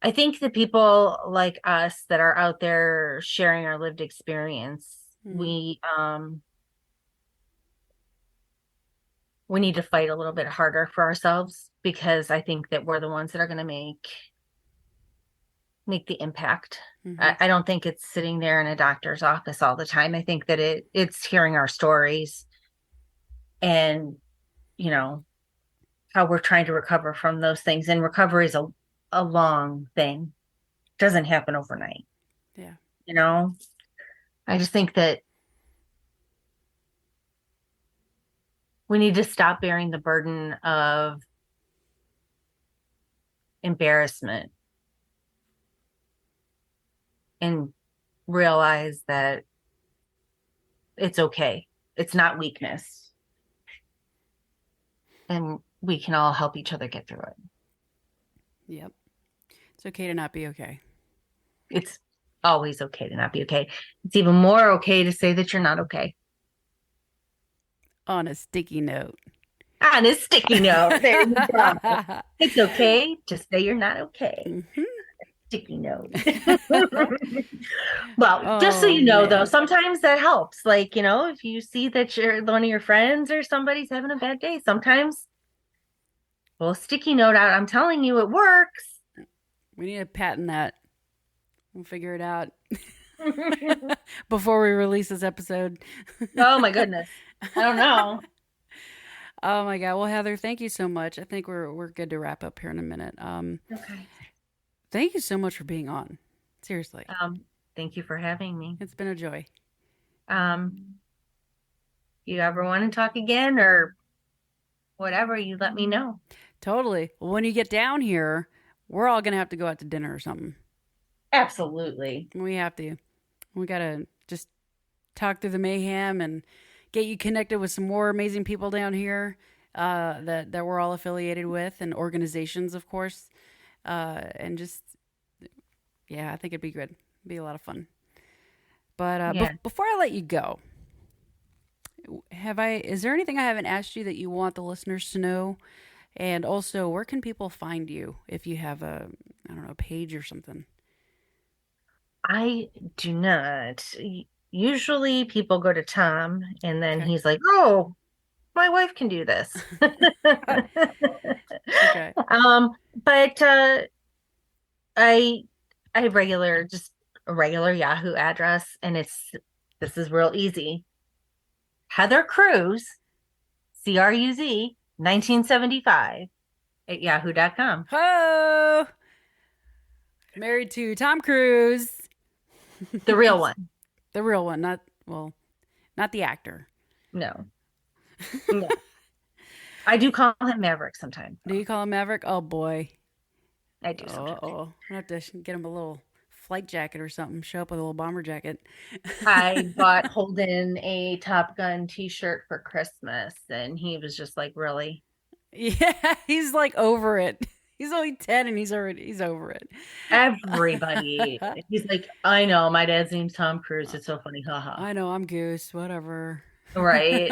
I think the people like us that are out there sharing our lived experience, we need to fight a little bit harder for ourselves, because I think that we're the ones that are going to make the impact. I don't think it's sitting there in a doctor's office all the time. I think that it's hearing our stories and, how we're trying to recover from those things. And recovery is a long thing. It doesn't happen overnight. Yeah. I just think that we need to stop bearing the burden of embarrassment and realize that it's okay. It's not weakness. And we can all help each other get through it. Yep. It's okay to not be okay. It's always okay to not be okay. It's even more okay to say that you're not okay. On a sticky note. On a sticky note. There you go. It's okay to say you're not okay. Sticky note. Well, just so you know, though, sometimes that helps. Like, if you see that one of your friends or somebody's having a bad day, sometimes pull a sticky note out. I'm telling you, it works. We need to patent that. We'll figure it out before we release this episode. Oh my goodness. I don't know. Oh my God. Well, Heather, thank you so much. I think we're good to wrap up here in a minute. Okay. Thank you so much for being on. Seriously. Thank you for having me. It's been a joy. You ever want to talk again or whatever, you let me know. Totally. Well, when you get down here, we're all going to have to go out to dinner or something. Absolutely. We have to. We got to just talk through the mayhem and get you connected with some more amazing people down here that we're all affiliated with, and organizations, of course. And just, yeah, I think it'd be good. It'd be a lot of fun. But before I let you go, is there anything I haven't asked you that you want the listeners to know? And also, where can people find you if you have a page or something? I do not. Usually people go to Tom and then he's like, oh, my wife can do this. Okay. But I have just a regular Yahoo address, and this is real easy. Heather Cruz, Cruz, 1975 at yahoo.com. Oh, married to Tom Cruise. The real one. The real one, not the actor. No. No. I do call him Maverick sometimes. Do you call him Maverick? Oh, boy. I do sometimes. Uh-oh. I have to get him a little flight jacket or something. Show up with a little bomber jacket. I bought Holden a Top Gun t-shirt for Christmas, and he was just like, really? Yeah, he's like over it. He's only 10 and he's over it. Everybody. He's like, I know, my dad's name's Tom Cruise. It's so funny. Haha. I know, I'm Goose. Whatever. Right.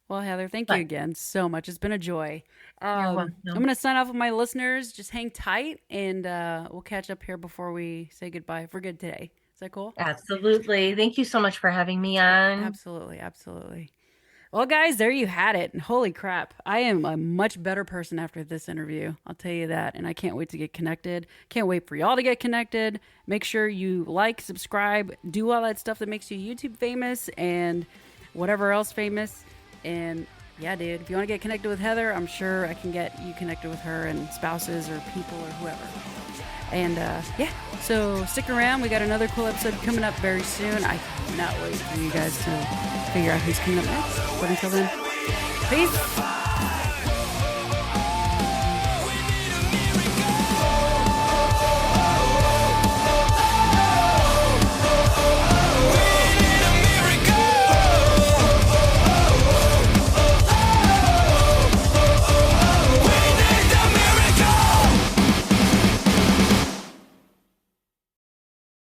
Well, Heather, thank you again so much. It's been a joy. I'm going to sign off with my listeners. Just hang tight, and we'll catch up here before we say goodbye. If we're good today. Is that cool? Absolutely. Thank you so much for having me on. Absolutely. Absolutely. Well, guys, there you had it. And holy crap, I am a much better person after this interview. I'll tell you that. And I can't wait to get connected. Can't wait for y'all to get connected. Make sure you like, subscribe, do all that stuff that makes you YouTube famous and whatever else famous. And yeah, dude, if you want to get connected with Heather, I'm sure I can get you connected with her and spouses or people or whoever. And yeah, so stick around. We got another cool episode coming up very soon. I cannot wait for you guys to figure out who's coming up next. But until then, peace.